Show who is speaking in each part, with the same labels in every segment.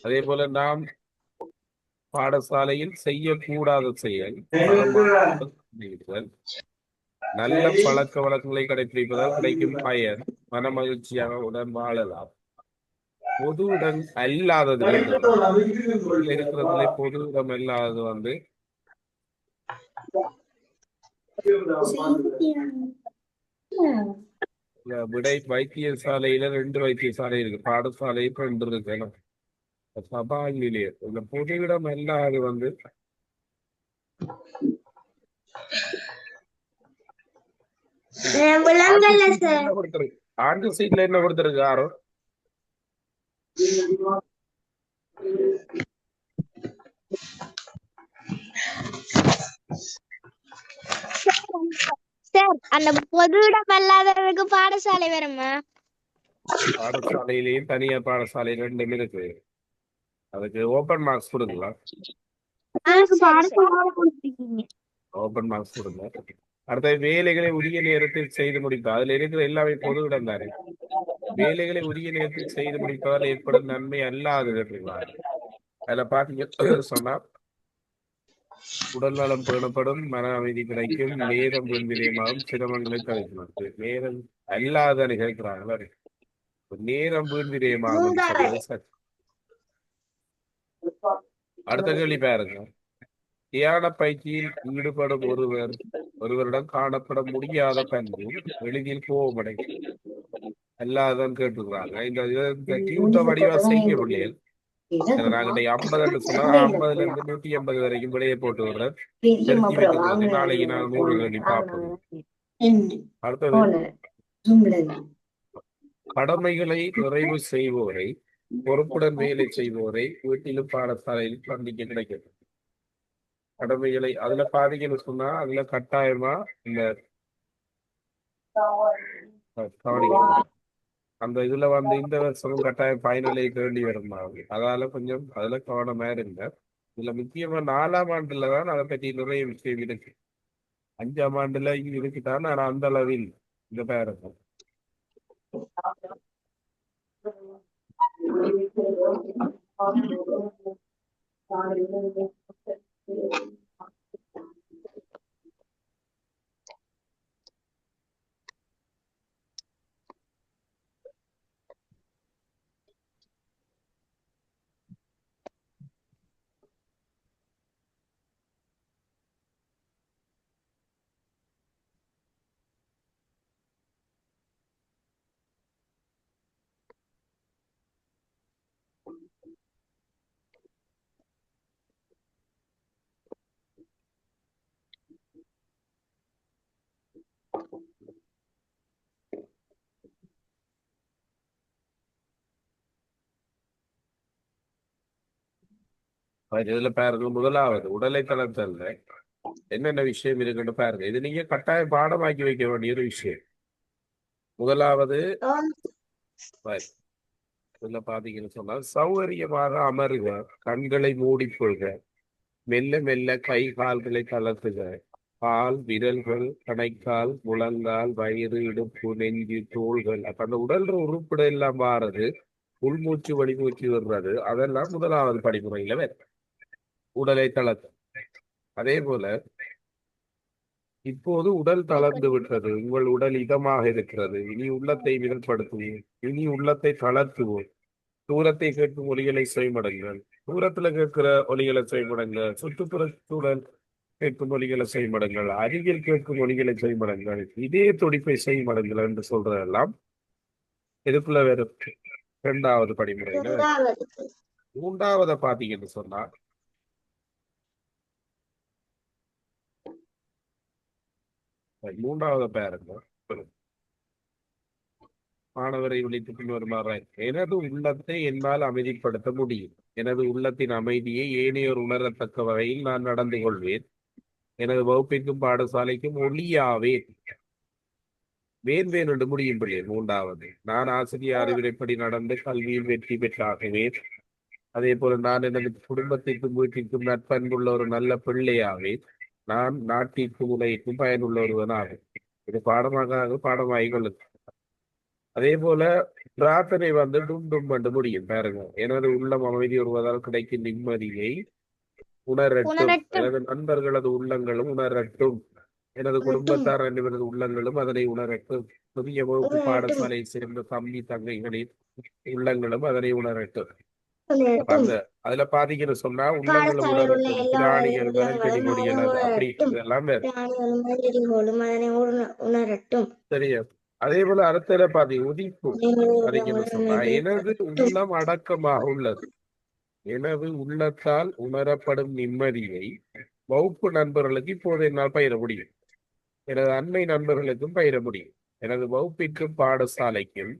Speaker 1: அதே போல நாம் பாடசாலையில் செய்யக்கூடாத செயல் மனமாற்றம் செய்தல், நல்ல பழக்க வழக்கங்களை கடைபிடிப்பதால் கிடைக்கும் பயன், மன மகிழ்ச்சியாக உடன் வாழலாம். பொது இடம் அல்லாதது கேட்டுக்கிறாங்க. இதுல இருக்கிறதுல பொது இடம் அல்லாதது விடை வைத்தியசாலையில 2 வைத்தியசாலை இருக்கு, பாடசாலை 2 இருக்கு. சபால் நிலையம் இந்த பொது இடம் அல்லாது என்ன கொடுத்துருக்கு, ஆண்டு சீட்ல என்ன கொடுத்துருக்கு யாரும்.
Speaker 2: சார் அந்த பொது இடம் அல்லாதவருக்கு பாடசாலை வருமா?
Speaker 1: பாடசாலையிலையும் தனியார் பாடசாலை 2 இருக்கு. அதுக்கு ஓபன் மார்க்ஸ் கொடுக்கலாம். ஓபன் மார்க்ஸ் கொடுங்க. அடுத்த வேலைகளை உரிய நேரத்தில் செய்து முடிப்பது, அதுல இருக்கிற எல்லாமே பொது இடம் தானே. வேலைகளை உரிய நேரத்தில் செய்து முடிப்பதால் ஏற்படும் நன்மை அல்லாதது. அதுல பாத்தீங்க சொன்னா உடல் நலம் பேணப்படும், மன அமைதி கிடைக்கும், நேரம் வீண்விரயமாகும், சிரமங்களை தவிர்க்கிறது. நேரம் அல்லாத நிகழ்கிறாங்களா, நேரம் வீண்விரயமாகும். அடுத்த கேள்வி பாருங்க. தியான பயிற்சியில் ஈடுபடும் ஒருவரிடம் காணப்பட முடியாத பண்பு எளிதில் கோபமடை அல்லாதான் கேட்டுக்கிறாங்க. இந்த டியூட்ட வடிவா செய்ய முடியல. நாங்க 50 சொன்னா 50ல இருந்து 150 வரைக்கும் விடையை போட்டு விடுறேன். நாளைக்கு நான் 100 கேள்வி பார்ப்போம். அடுத்தது, கடமைகளை நிறைவு செய்வோரை, பொறுப்புடன் வேலை செய்வோரை வீட்டிலும் பாடசாலையில் சந்திக்க கிடைக்கிறது. கடமைகளை அதுல பாதிக்கன்னு சொன்னா அதுல கட்டாயமா இந்த அந்த இதுல இந்த வருஷமும் கட்டாயம் ஃபைனல் வேண்டி வருமாங்க. அதால கொஞ்சம் அதுல கவனமா இருங்க. இதுல முக்கியமா 4ஆம் ஆண்டுல தான் அதை பற்றி நிறைய விஷயம் இருக்கு. 5ஆம் ஆண்டுல இங்க இருக்குதான், ஆனா அந்த அளவில் இந்த பேருக்கும் இதுல பாருங்க. முதலாவது உடலை தளர்த்தல்ல என்னென்ன விஷயம் இருக்குன்னு பாருங்க. இது நீங்க கட்டாயம் பாடமாக்கி வைக்க வேண்டிய ஒரு விஷயம். முதலாவது இதுல பாத்தீங்கன்னு சொன்னால், சௌகரியமாக அமருக, கண்களை மூடிக்கொள்க, மெல்ல மெல்ல கை கால்களை தளர்த்துக, கால் விரல்கள், கணைக்கால், முழங்கால், வயிறு, இடுப்பு, நெஞ்சு, தோள்கள், அப்ப அந்த உடல் உறுப்பிட எல்லாம் வாரது, உள்மூச்சு வழிமூச்சு வர்றது, அதெல்லாம் முதலாவது படிமுறையில வேற உடலை தளர்த்து. அதே போல இப்போது உடல் தளர்ந்து விட்டது, உங்கள் உடல் இதமாக இருக்கிறது, இனி உள்ளத்தை விதப்படுத்துவோம், இனி உள்ளத்தை தளர்த்துவோம். தூரத்தை கேட்கும் ஒலிகளை செய்மடுங்கள், தூரத்துல கேட்கிற ஒலிகளை செய்மடுங்கள், சுற்றுப்புற சூழல் கேட்கும் ஒலிகளை செய்மடுங்கள், அருகில் கேட்கும் ஒலிகளை செய்மடுங்கள், இதே துடிப்பை செய்மடுங்கள் என்று சொல்றதெல்லாம் இதுக்குள்ள வேற 2வது படிமுறையில. 3வது பாத்தீங்கன்னு சொன்னா, மூன்றாவது பாருங்க. மாணவரை விழித்து பின்வருமாறு, எனது உள்ளத்தை என்னால் அமைதிப்படுத்த முடியும், எனது உள்ளத்தின் அமைதியை ஏனையோர் உணரத்தக்க வகையில் நான் நடந்து கொள்வேன், எனது வகுப்பிற்கும் பாடசாலைக்கும் ஒளியாவேன். வேன் என்று முடியும் பிள்ளை. 3வது, நான் ஆசிரியர் அறிவுரைப்படி நடந்து கல்வியில் வெற்றி பெற்றாகுவேன். அதே போல நான் எனது குடும்பத்திற்கும் வீட்டிற்கும் நட்பண்புள்ள ஒரு நல்ல பிள்ளையாவேன். நான் நாட்டிற்கும் உலகிற்கும் பயனுள்ள ஒருவனாகும். இது பாடமாக பாடமாகி கொள்ளுது. அதே போல பிரார்த்தனை வந்து டும் டும் என்று முடியும் பாருங்க. எனது உள்ளம் அமைதி வருவதால் கிடைக்கும் நிம்மதியை உணரட்டும்.
Speaker 2: உணரட்டும்.
Speaker 1: எனது நண்பர்களது உள்ளங்களும் உணரட்டும். எனது
Speaker 2: உணரட்டும்.
Speaker 1: குடும்பத்தார் அனைவரது உள்ளங்களும் அதனை உணரட்டும். புதிய வகுப்பு
Speaker 2: உணரட்டும்.
Speaker 1: பாடசாலையை சேர்ந்த தம்பி தங்கைகளின் உள்ளங்களும் அதனை உணரட்டும். அப்ப
Speaker 2: உணரட்டும்.
Speaker 1: அந்த அதுல பாத்தீங்கன்னு சொன்னா உள்ளங்களும்
Speaker 2: பாடசாலையில் உள்ள
Speaker 1: உணரட்டும்,
Speaker 2: எல்லா
Speaker 1: பிராணிகள் மரம் செடி
Speaker 2: உள்ளங்களும் அதனை
Speaker 1: கொடிகள் அது அப்படி
Speaker 2: உணரட்டும்.
Speaker 1: இதெல்லாம் வேறு.
Speaker 2: பிராணிகளும் மனிதர்களும் அதனை உணரட்டும்.
Speaker 1: சரியா? அதே போல அடுத்த பாதி உதிப்பு பாத்தீங்கன்னு சொன்னா எனது
Speaker 2: உணரட்டும்.
Speaker 1: உள்ளம் அடக்கமாக உள்ளது. எனது உள்ளத்தால் உணரப்படும் நிம்மதியை வகுப்பு நண்பர்களுக்கு இப்போது என்னால் பயிர முடியும். எனது அன்னை நண்பர்களுக்கும் பயிர முடியும். எனது வகுப்பிற்கும் பாடசாலைக்கும்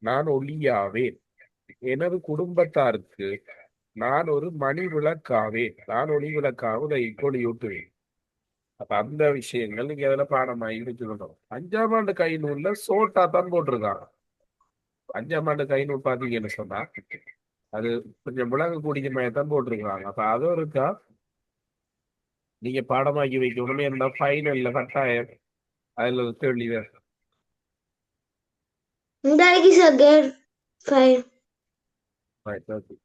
Speaker 1: நான் ஒளியாவேன். எனது குடும்பத்தாருக்கு நான் ஒரு மணி விளக்காவேன். நான் ஒளி விளக்காக ஒளியூட்டுவேன். அப்ப அந்த விஷயங்கள் நீங்க அதுல பாடமாகி வச்சுக்கணும். 5ஆம் ஆண்டு கை நூல்ல சோட்டா தான் போட்டிருக்காங்க. 5ஆம் ஆண்டு கை நூல் பாத்தீங்கன்னு சொன்னா அது கொஞ்சம் விளங்கக்கூடிய தான் போட்டிருக்காங்க. அப்ப அதுவும் இருக்கா நீங்க பாடமாக்கி வைக்கணுமே இருந்தா ஃபைனல்ல கட்டாயம் அதுல ஒரு கேள்வி வேறு.
Speaker 2: That is a good five.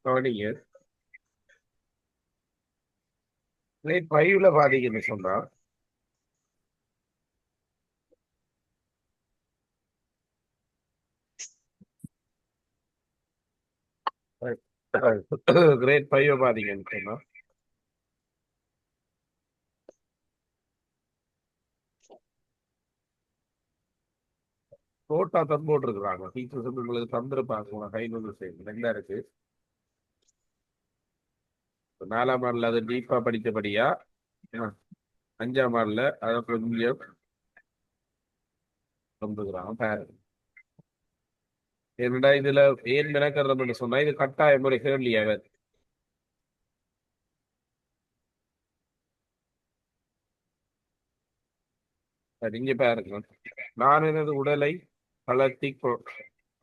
Speaker 1: கவனிங்க. கிரேட் 5ல பாத்தீங்கன்னு சொன்னா கிரேட் 5 பாத்தீங்கன்னு சொன்னா சோட்டா தான் போட்டிருக்கிறாங்க. டீச்சர்ஸ் வந்து உங்களுக்கு தந்திருப்பாங்க கை நூல் செய்யுங்க. ரெண்டா இருக்கு. 4ஆம் ஆண்டுல அது டீப்பா படித்தபடியா 5ஆம் ஆண்டுல அதை கொஞ்சம் தந்துக்கிறாங்க பாருங்க. என்னடா இதுல ஏன் மெனக்கறதுன்னு சொன்னா இது கட்டாய முறை கேள்வியா வேறு. இங்க பாருங்க. நான் எனது உடலை தளர்த்தி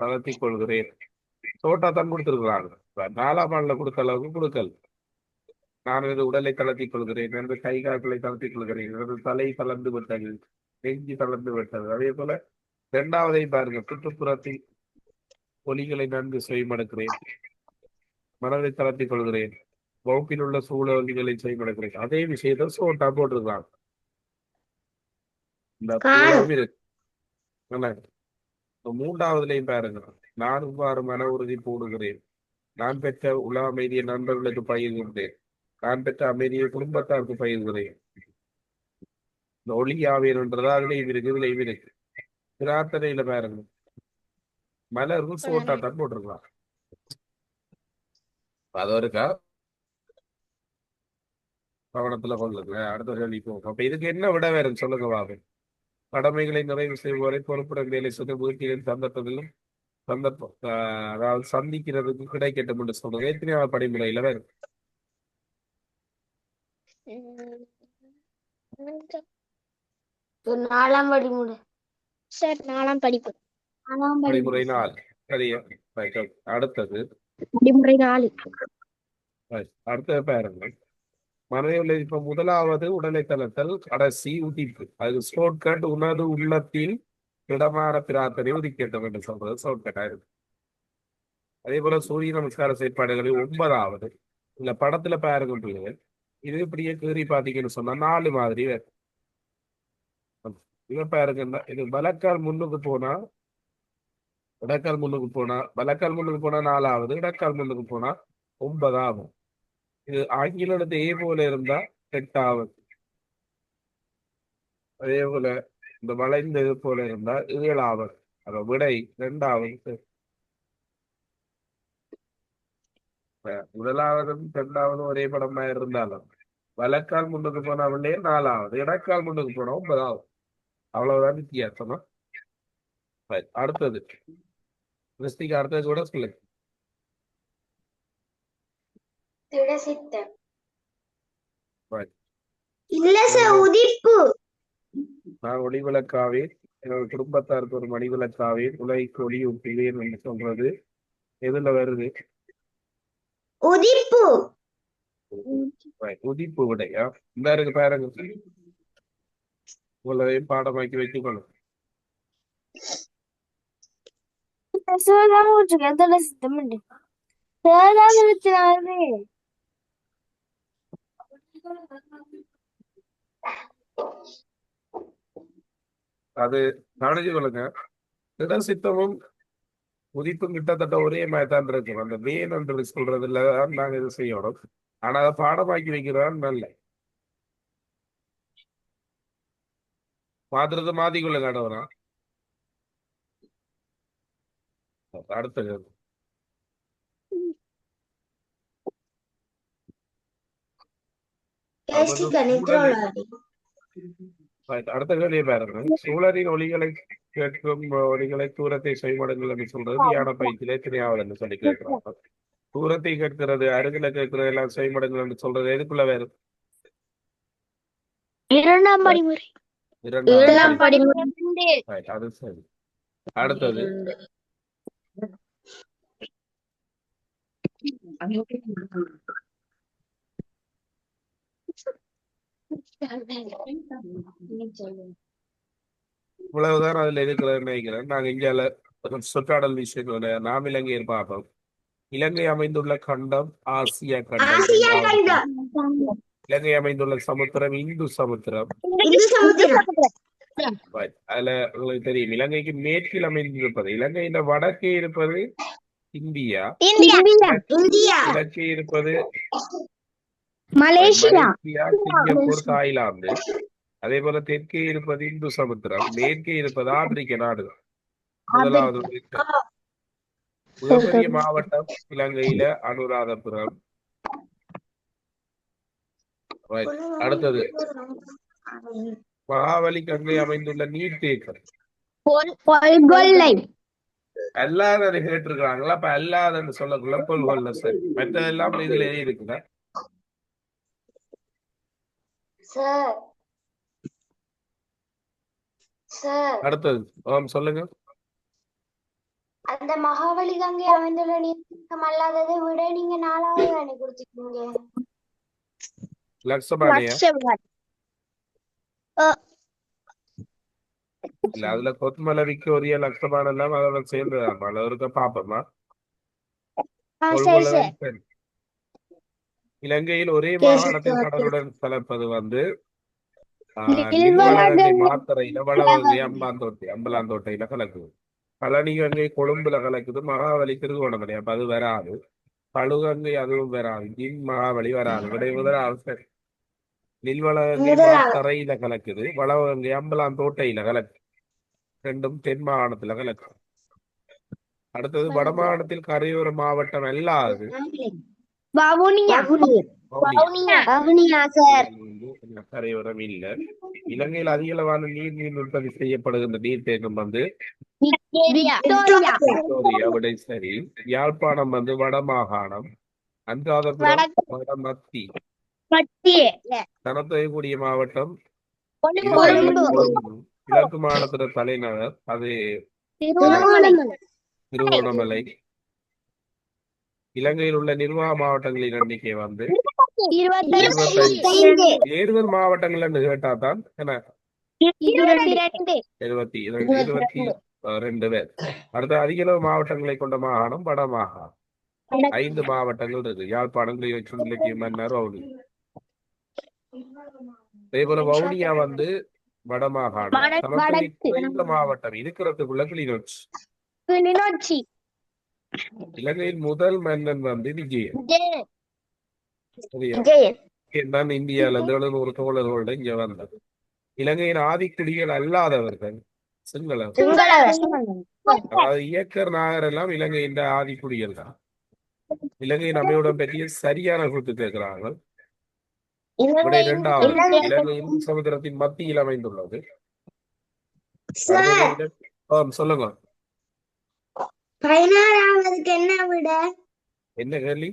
Speaker 1: தளர்த்திக் கொள்கிறேன். சோட்டா தான் கொடுத்திருக்கிறாங்க. 4ஆம் ஆண்டுல கொடுத்த அளவுக்கு கொடுக்கல். நான் எனது உடலை தளர்த்திக் கொள்கிறேன். எனது கை கால்களை தளர்த்திக் கொள்கிறேன். எனது தலை தளர்ந்து விட்டது. நெஞ்சு தளர்ந்து விட்டது. அதே போல 2ஆவதை பாருங்க. சுற்றுப்புறத்தில் ஒலிகளை நன்கு செவிமடுக்கிறேன். மனதை தளர்த்திக் கொள்கிறேன். வகுப்பில் உள்ள சூழல்களை செய்மடுக்கிறேன். அதே விஷயத்த சோட்டா போட்டிருக்காங்க. இந்த பூலம் இருக்கு. 3ஆவதுலையும் பாருங்க. நான் இவ்வாறு மன உறுதி போடுகிறேன். நான் பெற்ற உலக அமைதியை நண்பர்களுக்கு பகிர்கின்றேன். நான் பெற்ற அமைதியை குடும்பத்தாருக்கு பகிர்கிறேன். இந்த ஒளியாவேன்றதா அதுலயும் இருக்கு, இதுலயும் இருக்கு. பிரார்த்தனையில பாருங்க. மலரும் சோட்டா தான் போட்டிருக்கலாம். அது இருக்கா கவனத்துல கொள்ளுங்க. அடுத்த கேள்வி போகும். அப்ப இதுக்கு என்ன விட வேறுன்னு சொல்லுங்க வாங்க. கடமைகளை நிறைவு செய்வதை பொறுப்புடங்களை செய்து வீட்டிலும் சந்தர்ப்பத்திலும் சந்தர்ப்பம் அதாவது சந்திக்கிறதுக்கு கிடைக்கட்டும் என்று சொல்றது எத்தனையாவது படிமுறையில வேறு.
Speaker 2: நாலாம் படிமுறை. சார் 4ஆம் படிப்பு.
Speaker 1: படிமுறை 4. சரியா? அடுத்தது
Speaker 2: படிமுறை 4.
Speaker 1: அடுத்தது பாருங்க. மனதில் இப்ப 1ஆவது உடலை தளர்த்தல், கடைசி உதிப்பு. அது ஷார்ட்கட். உனது உள்ளத்தில் இடமான பிரார்த்தனை உதிக்கட்டும் என்று சொல்றது ஷார்ட்கட்டா இருக்கு. அதே போல சூரிய நமஸ்கார செயற்பாடுகளில் 9ஆவது இந்த படத்துல பாருங்க பிள்ளைகள். இது இப்படியே கீறி பாத்தீங்கன்னு சொன்னா 4 மாதிரி வேறு. இவ பாருங்க. இது வலக்கால் முன்னுக்கு போனா இடக்கால் முன்னுக்கு போனா வலக்கால் முன்னுக்கு போனா 4ஆவது, இடக்கால் முன்னுக்கு போனா 9ஆவது. இது ஆங்கில எழுத்து ஏ போல இருந்தா 8ஆவது. அதே போல இந்த வளைந்த இது போல இருந்தா 7ஆவது. அப்ப விடை 2ஆவது. 1ஆவதும் 2ஆவதும் ஒரே படமா இருந்தாலும் வலக்கால் முன்னுக்கு போனா அவளே 4ஆவது, இடக்கால் முன்னுக்கு போனா 9ஆவது. அவ்வளவுதான் வித்தியாசமா. அடுத்தது கிறிஸ்திக்கு அடுத்தது கூட சொல்லுங்க.
Speaker 2: இல்ல சார், உதிப்பு.
Speaker 1: நான் ஒளி விளக்காவேன். எனது குடும்பத்தாருக்கு ஒரு மணி விளக்காவேன். உலகைக்கு ஒளி ஊட்டுவேன் என்று சொல்றது எதுல வருது?
Speaker 2: உதிப்பு.
Speaker 1: உதிப்பு விடையா? இந்த இருக்கு பாருங்க. உங்களையும் பாடமாக்கி வைத்துக்கொள்ளும்.
Speaker 2: சோதாம விட்டுருக்கேன் அதோட சுத்தம் பண்ணி சோதாம விட்டுறாரு
Speaker 1: அது கவனிச்சு கொள்ளுங்க. திட சித்தமும் உதிப்பும் கிட்டத்தட்ட ஒரே மாதிரி தான் இருக்கும். அந்த வேன் என்று சொல்றதுல தான் நாங்க இது செய்யணும். ஆனா அதை பாடமாக்கி வைக்கிறதான் நல்ல மாத்திரத்தை மாத்திக்கொள்ள கடவுளா. அடுத்தது அப்ப வந்து சூழலில் அடுத்த கேள்வியை பாருங்க. சூழலின் ஒலிகளை கேட்கும் ஒலிகளை தூரத்தை செய்மடுங்கள் என்று சொல்றது யான பயிற்சியிலே திணையாவல் என்று சொல்லி கேட்கிறாங்க. தூரத்தை கேட்கிறது அருகில கேட்கிறது எல்லாம் செய்மடுங்கள் என்று சொல்றது எதுக்குள்ள வேறு
Speaker 2: இரண்டாம் படிமுறை
Speaker 1: இரண்டாம் படிமுறை. Right, அது சரி. அடுத்தது இவ்வளவுதான் அதுல இருக்கிறது நினைக்கிறேன். நாங்க இந்தியால சுற்றாடல் விஷயங்கள நாம் இலங்கையில் பார்ப்போம். இலங்கை அமைந்துள்ள கண்டம் ஆசியா கண்டம். இலங்கை அமைந்துள்ள சமுத்திரம் இந்து சமுத்திரம். Right. அதுல உங்களுக்கு தெரியும் இலங்கைக்கு மேற்கில் அமைந்திருப்பது இலங்கையின் வடக்கே இருப்பது இந்தியா. கிழக்கே இருப்பது
Speaker 2: மலேசியா
Speaker 1: சிங்கப்பூர் தாய்லாந்து. அதே போல தெற்கே இருப்பது இந்து சமுத்திரம். மேற்கே இருப்பது ஆப்பிரிக்க நாடுகள். முதலாவது மிகப்பெரிய மாவட்டம் இலங்கையில அனுராதபுரம். Right. அடுத்தது மகாவலி கங்கை அமைந்துள்ள நீர்த்தேக்கம். அல்லாத கேட்டிருக்கிறாங்களா? அப்ப அல்லாதன்னு சொல்லக்குள்ள கொள்கொள்ள சரி. மற்றதெல்லாம் இதுல இருக்குதா? அடுத்தது சொல்லுங்க.
Speaker 2: அந்த மகாவலி கங்கை அமைந்துள்ள நீர்த்தேக்கம் அல்லாததை விட நீங்க 4வது அணி கொடுத்துருக்கீங்க.
Speaker 1: லக்ஷபாணியா? இல்ல அதுல கொத்மலை விக்டோரியா லக்ஷபான் எல்லாம் அதோட சேர்ந்துதான் இருக்க பாப்போமா. இலங்கையில் ஒரே மாகாணத்தில் கடலுடன் கலப்பது வந்து மாத்தறையில வளவங்கை அம்பலாந்தோட்டையில கலக்குது. பழனி கங்கை கொழும்புல கலக்குது. மகாவலி திருகோணமலை. அப்ப அது வராது. பழுகங்கை அதுவும் வராது. மகாவலி வராது. முதலாவது நில்வளகங்கை மாத்தறையில கலக்குது. வளவங்கை அம்பலாந்தோட்டையில கலக்கு. ரெண்டும் தென் மாகாணத்துல கலக்கு. அடுத்தது வட மாகாணத்தில் கரையோர மாவட்டம் அல்லாது கரையோரம் இல்ல. இலங்கையில் அதிக அளவான நீர் உற்பத்தி செய்யப்படுகின்ற நீர்த்தேக்கம் வந்து விட சரி. யாழ்ப்பாணம் வந்து வடமாகாணம். அனுராதபுரம் வடமத்தி. தனத்தொகைக்கூடிய மாவட்டம் கிழக்கு மாகாணத்துல தலைநகர் அது திருகோணமலை. இலங்கையில் உள்ள நிர்வாக மாவட்டங்களின் எண்ணிக்கை வந்து 20 மாவட்டங்கள் கேட்டா தான் 22 பேர். அடுத்த அதிக அளவு மாவட்டங்களை கொண்ட மாகாணம் வடமாகாணம். 5 மாவட்டங்கள் இருக்கு. யாழ்ப்பாணம், கிளிநொச்சி, மன்னார், வவுனியா. அதே போல வவுனியா வந்து வடமாகாணம். குறைந்த மாவட்டம் இருக்கிறதுக்குள்ள கிளிநொச்சி. இலங்கையின் முதல் மன்னன் வந்து விஜயன் தான். இந்தியால இருந்து 700 தோழர்களோட இங்க வந்தார். இலங்கையின் ஆதிக்குடிகள் அல்லாதவர்கள் சிங்களவர். அதாவது இயக்கர் நாகர் எல்லாம் இலங்கையின் ஆதிக்குடிகள் தான். இலங்கையின் அமையுடன் பற்றிய சரியான கூத்து கேட்கிறார்கள். இரண்டாவது இலங்கையின் சமுத்திரத்தின் மத்தியில் அமைந்துள்ளது. சொல்லுங்க.
Speaker 2: 16வதுக்கு என்ன விட?
Speaker 1: என்ன கேள்வி?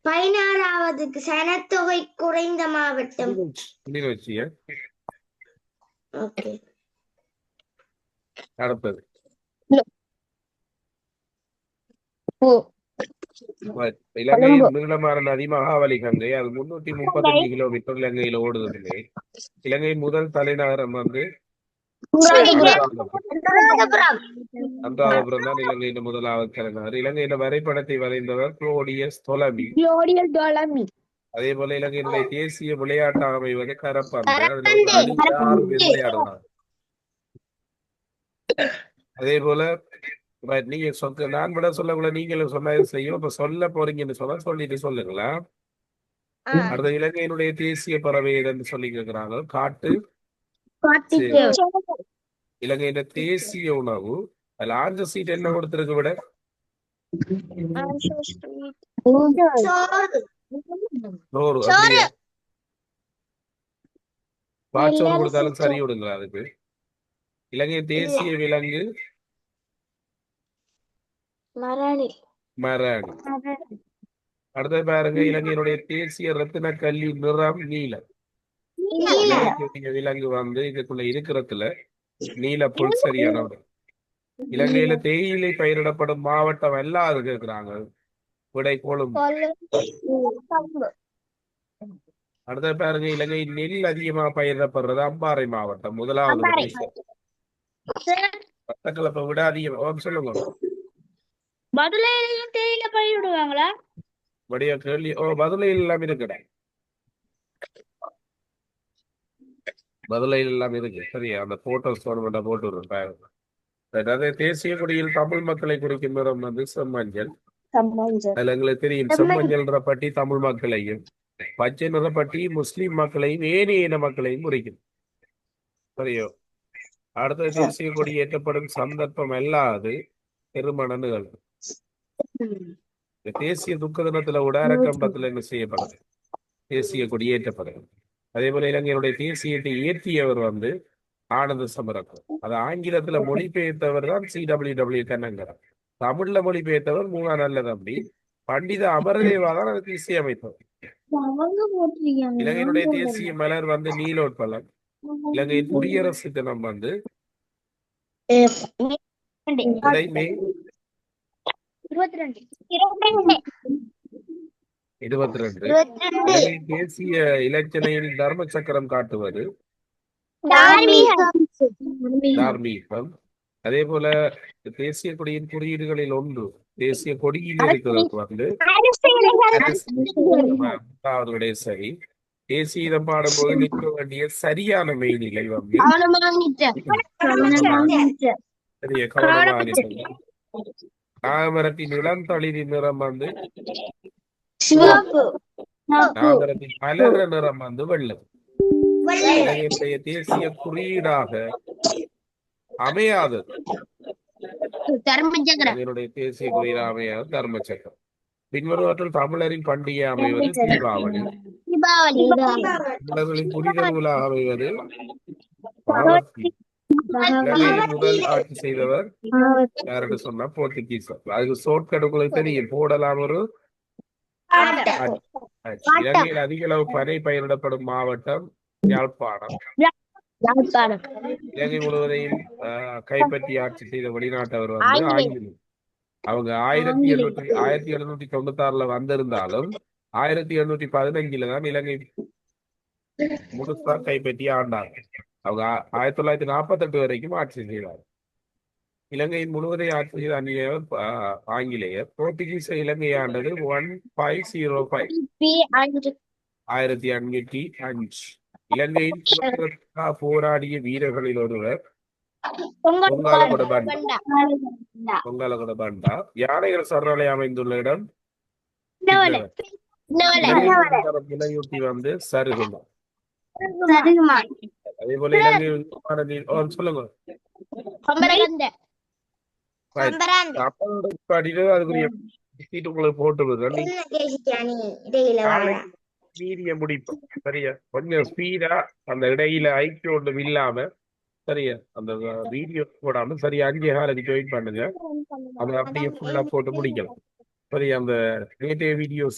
Speaker 2: 16வதுக்கு சனத்தொகை குறைந்த மாவட்டம்
Speaker 1: கிளிநொச்சியா?
Speaker 2: ஓகே.
Speaker 1: அடுத்தது இலங்கையின் நீளமான நதி மகாவலி கங்கை. அது 335 கிலோமீட்டர் இலங்கையில ஓடுவதில்லை. இலங்கையின் முதல் தலைநகரம் வந்து அனுராதபுரம் தான் இலங்கையின் முதலாவது தலைநகர். இலங்கையின் வரைபடத்தை வரைந்தவர் குளோடியஸ் தொலமி. அதே போல இலங்கையினுடைய தேசிய விளையாட்டாக அமைவது கரப்பந்து. அதுல ஒரு அணிக்கு 6 பேர் விளையாடுவாங்க. அதே போல நீங்க நான் விட சொல்லக்குள்ள நீங்களும் சொன்ன செய்யும். இப்ப சொல்ல போறீங்கன்னு சொன்னா சொல்லிட்டு சொல்லுங்களா. அடுத்த இலங்கையினுடைய தேசிய பறவை என்று சொல்லி கேட்கிறாங்க. காட்டு இலங்கையின் தேசிய உணவு. அதுல ஆஞ்ச சீட் என்ன கொடுத்திருக்கு விட நூறு. அப்படியா பாச்சோறு கொடுத்தாலும் சரி விடுங்களா அதுக்கு. இலங்கை தேசிய விலங்கு மரணி. அடுத்த பாருங்க, இலங்கையினுடைய தேசிய ரத்தின கல்லி நிறம் நீலம். இலங்கையுடைய விலங்கு வந்து இதுக்குள்ள இருக்கிறதுல நீல புல் சரியான விட. இலங்கையில தேயிலை பயிரிடப்படும் மாவட்டம் எல்லாம் அது கேட்கிறாங்க. விடை கொழும்பு. அடுத்த பாருங்க, இலங்கை நெல் அதிகமா பயிரிடப்படுறது அம்பாறை மாவட்டம். முதலாவது மட்டக்களப்பை விட அதிகம். சொல்லுங்க
Speaker 3: மதுரையிலையும் தேயிலை பயிரிடுவாங்களா?
Speaker 1: வடிவ கேள்வி. மதுரையில் எல்லாம் இருக்குடா. மதுரையில் எல்லாம் இருக்கு. சரியா அந்த போட்டோஸ் போட்டு விடுறேன். அதாவது தேசிய கொடியில் தமிழ் மக்களை குறிக்கும் நிறம் வந்து செம்மஞ்சள். அதுல எங்களுக்கு தெரியும் செம்மஞ்சள்ன்ற பட்டி தமிழ் மக்களையும், பச்சை நிறப்பட்டி முஸ்லிம் மக்களையும் ஏனைய இன மக்களையும் குறிக்கும். சரியோ. அடுத்த தேசிய கொடி ஏற்றப்படும் சந்தர்ப்பம் அல்லாது திருமண நிகழ்வு. தேசிய துக்க தினத்துல உடாரக்கம்பத்துல என்ன செய்யப்படுது? தேசிய கொடி ஏற்றப்படுது. அதே போல இலங்கையினுடைய தேசியத்தை ஏற்றியவர் வந்து ஆனந்த சமரக்கம். அது ஆங்கிலத்துல மொழிபெயர்த்தவர் தான் CWW கண்ணங்கரன். தமிழ்ல மொழிபெயர்த்தவர் மூணா நல்ல தம்பி பண்டித அமரதேவா தான் அதுக்கு இசையமைத்தவர். இலங்கையினுடைய தேசிய மலர் வந்து நீலோட்பலம். இலங்கையின் குடியரசு தினம் வந்து மே 22. இலங்கையின் தேசிய இலச்சினையில் தர்ம சக்கரம் காட்டுவது தார்மீகம். அதே போல தேசிய கொடியின் குறியீடுகளில் ஒன்று தேசிய கொடியில் இருக்கிறது வந்து அவருடைய சரி. தேசிய இதம் பாடும்போது நிற்க வேண்டிய சரியான மெய்நிலை வந்து பெரிய கவனமாக. நாகமரத்தின் இளம் தளிரி நிறம் வந்து நாகமரத்தின் மலர நிறம் வந்து வெள்ளம். இலங்கையினுடைய தேசிய குறியீடாக அமையாதது என்னுடைய தேசிய குறியீடு அமையாது தர்ம சக்கரம். பின்வருவற்றில் தமிழரின் பண்டிகை அமைவது தீபாவளி. தமிழர்களின் புனித நூலாக அமைவது இலங்கையில் முதல் ஆட்சி செய்தவர் யாருன்னு சொன்னா போர்த்துகீசர். அதுக்கு ஷார்ட்கட் தெரியும் போடலாம். ஒரு இலங்கையில் அதிக அளவு பனை பயிரிடப்படும் மாவட்டம் யாழ்ப்பாணம். இலங்கை முழுவதையும் கைப்பற்றி ஆட்சி செய்த வெளிநாட்டவர் வந்து ஆங்கிலம். அவங்க 1796 வந்திருந்தாலும் 1715 தான் இலங்கை முழுசா கைப்பற்றி ஆண்டாங்க. அவங்க 1948 வரைக்கும் ஆட்சி செய்தார். இலங்கையின் முழுவதை ஆட்சி செய்த அந்நியவர் ஆங்கிலேயர். போர்த்துகீச இலங்கை ஆண்டது 1505 1505. இலங்கையின் போராடிய வீரர்களில் ஒருவர் பொங்காலகொட பண்டா. யானைகள் சரணாலயம் அமைந்துள்ள இடம் விலையூட்டி வந்து சருகுமா. அதே போல இலங்கை சொல்லுங்க அதுக்குரிய உங்களுக்கு போட்டு மீதிய முடிப்போம். சரியா கொஞ்சம் ஸ்பீடா அந்த இடையில ஐக்கியம் ஒன்றும் இல்லாம சரியா அந்த வீடியோ போடாம சரியா 5 காலுக்கு ஜாயின் பண்ணுங்க. அதை அப்படியே ஃபுல்லா போட்டு முடிக்கலாம். சரியா அந்த நேற்றைய வீடியோஸ்